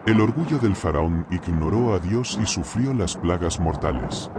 El orgullo del faraón ignoró a Dios y sufrió las plagas mortales.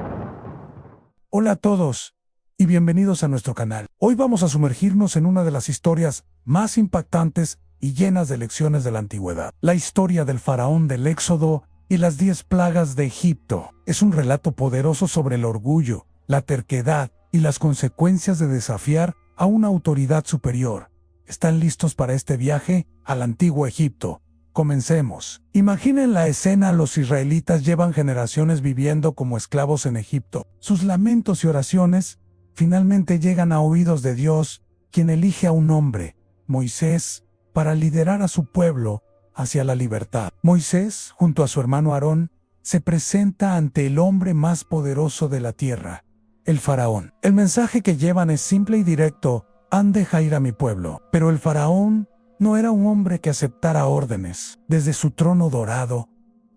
Hola a todos y bienvenidos a nuestro canal. Hoy vamos a sumergirnos en una de las historias más impactantes y llenas de lecciones de la antigüedad. La historia del faraón del Éxodo y las 10 plagas de Egipto. Es un relato poderoso sobre el orgullo, la terquedad y las consecuencias de desafiar a una autoridad superior. ¿Están listos para este viaje al antiguo Egipto? Comencemos. Imaginen la escena: los israelitas llevan generaciones viviendo como esclavos en Egipto. Sus lamentos y oraciones finalmente llegan a oídos de Dios, quien elige a un hombre, Moisés, para liderar a su pueblo hacia la libertad. Moisés, junto a su hermano Aarón, se presenta ante el hombre más poderoso de la tierra, el faraón. El mensaje que llevan es simple y directo: deja ir a mi pueblo. Pero el faraón no era un hombre que aceptara órdenes. Desde su trono dorado,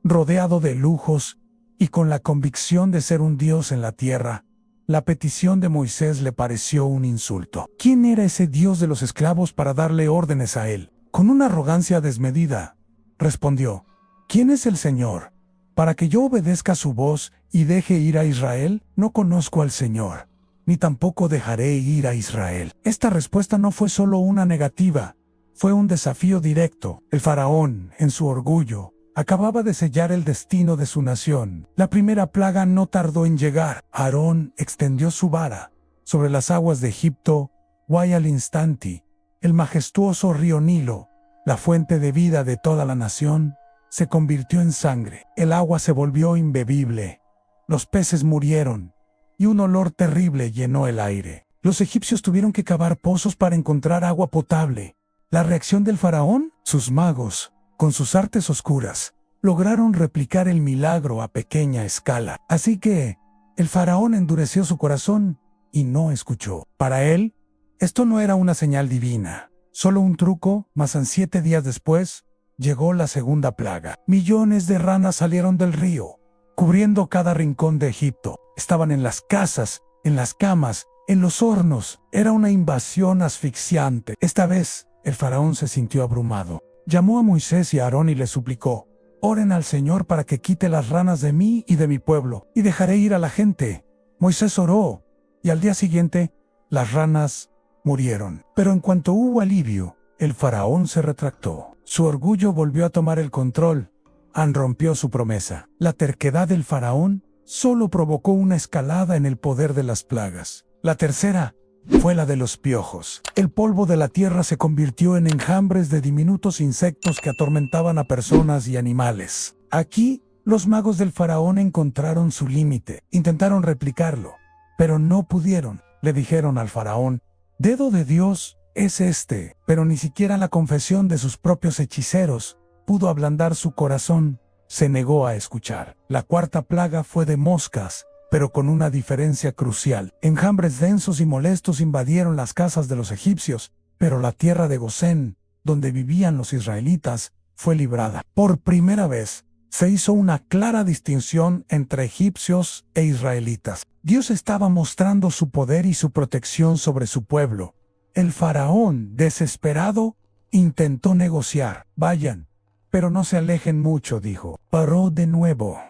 rodeado de lujos y con la convicción de ser un dios en la tierra, la petición de Moisés le pareció un insulto. ¿Quién era ese dios de los esclavos para darle órdenes a él? Con una arrogancia desmedida, respondió: ¿Quién es el Señor para que yo obedezca su voz y deje ir a Israel? No conozco al Señor, ni tampoco dejaré ir a Israel. Esta respuesta no fue solo una negativa, fue un desafío directo. El faraón, en su orgullo, acababa de sellar el destino de su nación. La primera plaga no tardó en llegar. Aarón extendió su vara sobre las aguas de Egipto, y al instante, el majestuoso río Nilo, la fuente de vida de toda la nación, se convirtió en sangre. El agua se volvió imbebible. Los peces murieron y un olor terrible llenó el aire. Los egipcios tuvieron que cavar pozos para encontrar agua potable. ¿La reacción del faraón? Sus magos, con sus artes oscuras, lograron replicar el milagro a pequeña escala. Así que el faraón endureció su corazón y no escuchó. Para él, esto no era una señal divina, solo un truco. Mas 7 días después, llegó la segunda plaga. Millones de ranas salieron del río, cubriendo cada rincón de Egipto. Estaban en las casas, en las camas, en los hornos. Era una invasión asfixiante. Esta vez, el faraón se sintió abrumado. Llamó a Moisés y a Aarón y les suplicó: oren al Señor para que quite las ranas de mí y de mi pueblo, y dejaré ir a la gente. Moisés oró, y al día siguiente, las ranas murieron. Pero en cuanto hubo alivio, el faraón se retractó. Su orgullo volvió a tomar el control. Rompió su promesa. La terquedad del faraón solo provocó una escalada en el poder de las plagas. La tercera fue la de los piojos. El polvo de la tierra se convirtió en enjambres de diminutos insectos que atormentaban a personas y animales. Aquí, los magos del faraón encontraron su límite. Intentaron replicarlo, pero no pudieron. Le dijeron al faraón: dedo de Dios es este. Pero ni siquiera la confesión de sus propios hechiceros pudo ablandar su corazón. Se negó a escuchar. La cuarta plaga fue de moscas, pero con una diferencia crucial. Enjambres densos y molestos invadieron las casas de los egipcios, pero la tierra de Gosén, donde vivían los israelitas, fue librada. Por primera vez, se hizo una clara distinción entre egipcios e israelitas. Dios estaba mostrando su poder y su protección sobre su pueblo. El faraón, desesperado, intentó negociar. Vayan, pero no se alejen mucho, dijo. Paró de nuevo.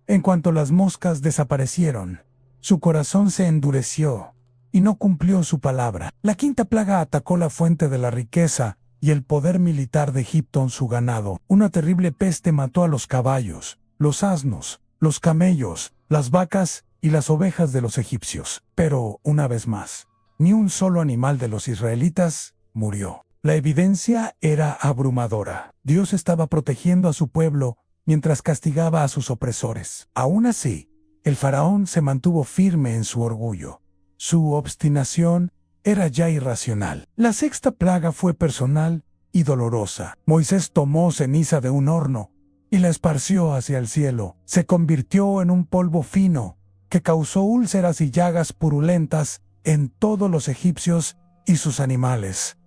En cuanto las moscas desaparecieron, su corazón se endureció y no cumplió su palabra. La quinta plaga atacó la fuente de la riqueza y el poder militar de Egipto en su ganado. Una terrible peste mató a los caballos, los asnos, los camellos, las vacas y las ovejas de los egipcios. Pero, una vez más, ni un solo animal de los israelitas murió. La evidencia era abrumadora. Dios estaba protegiendo a su pueblo mientras castigaba a sus opresores. Aún así, el faraón se mantuvo firme en su orgullo. Su obstinación era ya irracional. La sexta plaga fue personal y dolorosa. Moisés tomó ceniza de un horno y la esparció hacia el cielo. Se convirtió en un polvo fino que causó úlceras y llagas purulentas en todos los egipcios y sus animales.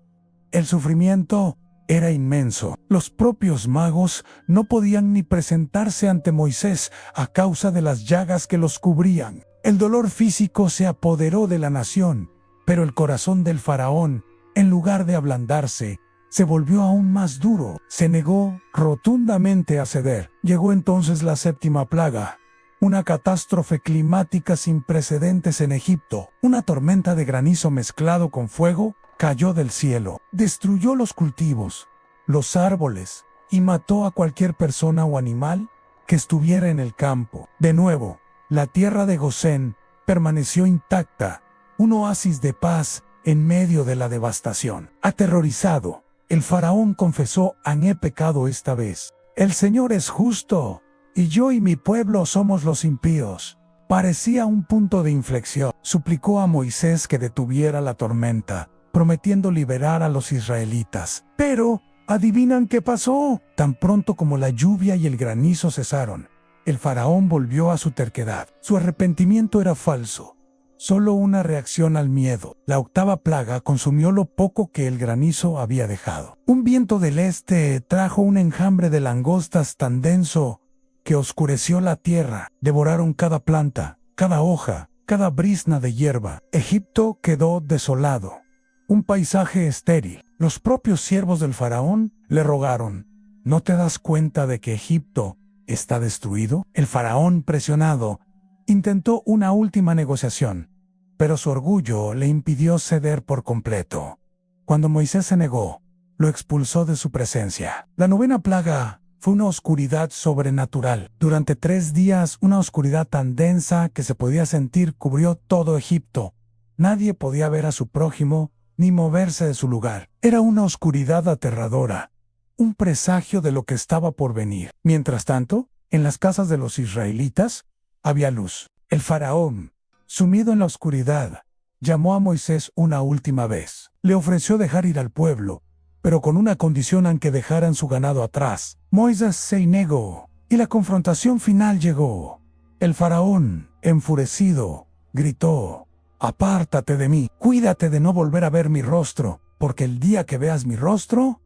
El sufrimiento era inmenso. Los propios magos no podían ni presentarse ante Moisés a causa de las llagas que los cubrían. El dolor físico se apoderó de la nación, pero el corazón del faraón, en lugar de ablandarse, se volvió aún más duro. Se negó rotundamente a ceder. Llegó entonces la séptima plaga, una catástrofe climática sin precedentes en Egipto. Una tormenta de granizo mezclado con fuego cayó del cielo, destruyó los cultivos, los árboles y mató a cualquier persona o animal que estuviera en el campo. De nuevo, la tierra de Gosén permaneció intacta, un oasis de paz en medio de la devastación. Aterrorizado, el faraón confesó: he pecado esta vez. El Señor es justo, y yo y mi pueblo somos los impíos. Parecía un punto de inflexión. Suplicó a Moisés que detuviera la tormenta, prometiendo liberar a los israelitas. Pero, ¿adivinan qué pasó? Tan pronto como la lluvia y el granizo cesaron, el faraón volvió a su terquedad. Su arrepentimiento era falso, solo una reacción al miedo. La octava plaga consumió lo poco que el granizo había dejado. Un viento del este trajo un enjambre de langostas tan denso que oscureció la tierra. Devoraron cada planta, cada hoja, cada brizna de hierba. Egipto quedó desolado, un paisaje estéril. Los propios siervos del faraón le rogaron: ¿no te das cuenta de que Egipto está destruido? El faraón, presionado, intentó una última negociación, pero su orgullo le impidió ceder por completo. Cuando Moisés se negó, lo expulsó de su presencia. La novena plaga fue una oscuridad sobrenatural. Durante 3 días, una oscuridad tan densa que se podía sentir cubrió todo Egipto. Nadie podía ver a su prójimo ni moverse de su lugar. Era una oscuridad aterradora, un presagio de lo que estaba por venir. Mientras tanto, en las casas de los israelitas había luz. El faraón, sumido en la oscuridad, llamó a Moisés una última vez. Le ofreció dejar ir al pueblo, pero con una condición: en que dejaran su ganado atrás. Moisés se negó, y la confrontación final llegó. El faraón, enfurecido, gritó: «Apártate de mí, cuídate de no volver a ver mi rostro, porque el día que veas mi rostro,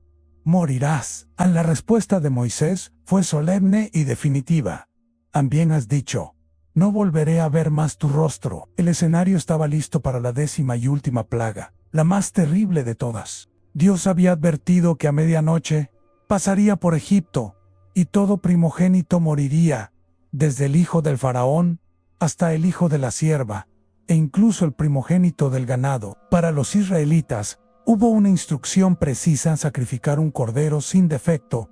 morirás». La respuesta de Moisés fue solemne y definitiva: «Bien has dicho, no volveré a ver más tu rostro». El escenario estaba listo para la 10ª y última plaga, la más terrible de todas. Dios había advertido que a medianoche pasaría por Egipto, y todo primogénito moriría, desde el hijo del faraón hasta el hijo de la sierva, e incluso el primogénito del ganado. Para los israelitas, hubo una instrucción precisa: sacrificar un cordero sin defecto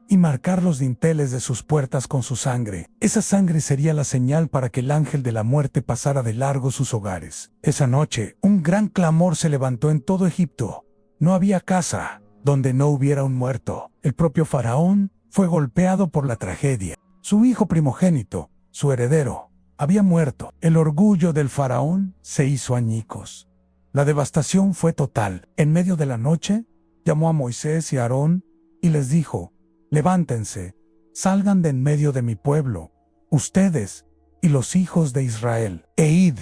y marcar los dinteles de sus puertas con su sangre. Esa sangre sería la señal para que el ángel de la muerte pasara de largo sus hogares. Esa noche, un gran clamor se levantó en todo Egipto. No había casa donde no hubiera un muerto. El propio faraón fue golpeado por la tragedia. Su hijo primogénito, su heredero, había muerto. El orgullo del faraón se hizo añicos. La devastación fue total. En medio de la noche, llamó a Moisés y a Aarón y les dijo: «Levántense, salgan de en medio de mi pueblo, ustedes y los hijos de Israel, e id,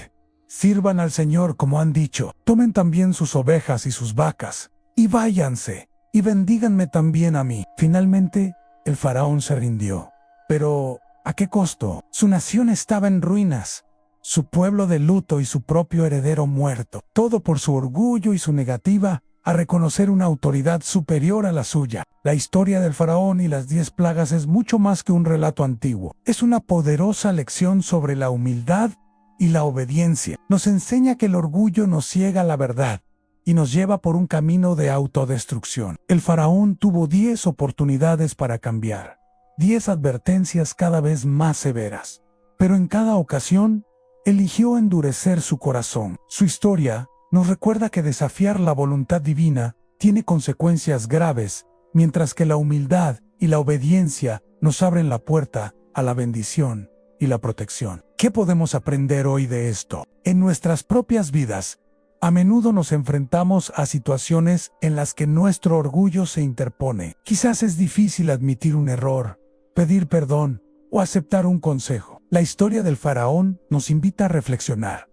sirvan al Señor como han dicho. Tomen también sus ovejas y sus vacas, y váyanse, y bendíganme también a mí». Finalmente, el faraón se rindió. Pero, ¿a qué costo? Su nación estaba en ruinas, su pueblo de luto y su propio heredero muerto. Todo por su orgullo y su negativa a reconocer una autoridad superior a la suya. La historia del faraón y las 10 plagas es mucho más que un relato antiguo. Es una poderosa lección sobre la humildad y la obediencia. Nos enseña que el orgullo nos ciega a la verdad y nos lleva por un camino de autodestrucción. El faraón tuvo 10 oportunidades para cambiar, 10 advertencias cada vez más severas, pero en cada ocasión eligió endurecer su corazón. Su historia nos recuerda que desafiar la voluntad divina tiene consecuencias graves, mientras que la humildad y la obediencia nos abren la puerta a la bendición y la protección. ¿Qué podemos aprender hoy de esto? En nuestras propias vidas, a menudo nos enfrentamos a situaciones en las que nuestro orgullo se interpone. Quizás es difícil admitir un error, pedir perdón o aceptar un consejo. La historia del faraón nos invita a reflexionar.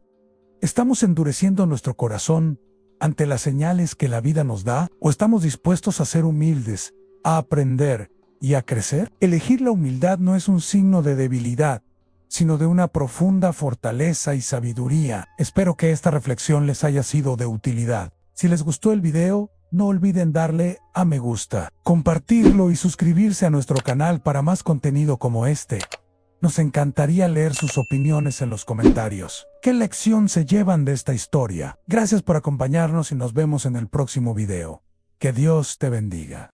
¿Estamos endureciendo nuestro corazón ante las señales que la vida nos da? ¿O estamos dispuestos a ser humildes, a aprender y a crecer? Elegir la humildad no es un signo de debilidad, sino de una profunda fortaleza y sabiduría. Espero que esta reflexión les haya sido de utilidad. Si les gustó el video, no olviden darle a me gusta, compartirlo y suscribirse a nuestro canal para más contenido como este. Nos encantaría leer sus opiniones en los comentarios. ¿Qué lección se llevan de esta historia? Gracias por acompañarnos y nos vemos en el próximo video. Que Dios te bendiga.